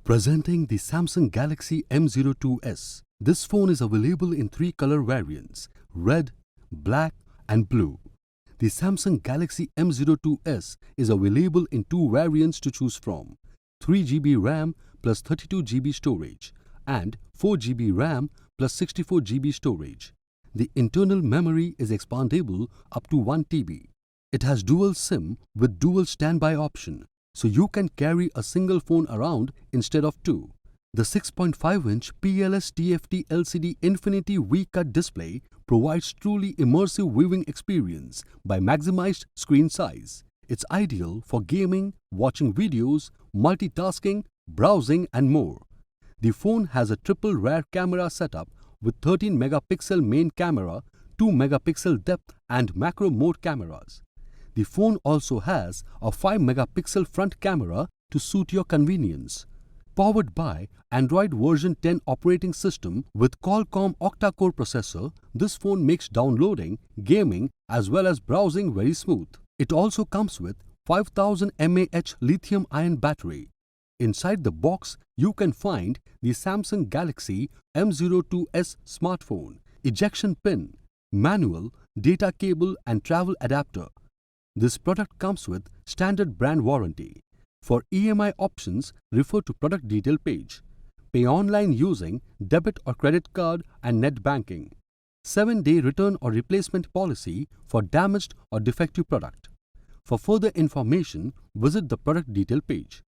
Presenting the Samsung Galaxy M02s. This phone is available in 3 color variants: red, black and blue. The Samsung Galaxy M02s is available in 2 variants to choose from: 3GB RAM plus 32GB storage and 4GB RAM plus 64GB storage. The internal memory is expandable up to 1TB. It has dual SIM with dual standby option, so you can carry a single phone around instead of 2. The 6.5-inch PLS TFT LCD Infinity V-Cut display provides truly immersive viewing experience by maximized screen size. It's ideal for gaming, watching videos, multitasking, browsing and more. The phone has a triple rear camera setup with 13 megapixel main camera, 2 megapixel depth and macro mode cameras. The phone also has a 5 megapixel front camera to suit your convenience. Powered by Android version 10 operating system with Qualcomm octa-core processor, this phone makes downloading, gaming as well as browsing very smooth. It also comes with 5000 mAh lithium-ion battery. Inside the box, you can find the Samsung Galaxy M02s smartphone, ejection pin, manual, data cable and travel adapter. This product comes with standard brand warranty. For EMI options, refer to product detail page. Pay online using debit or credit card and net banking. 7-day return or replacement policy for damaged or defective product. For further information, visit the product detail page.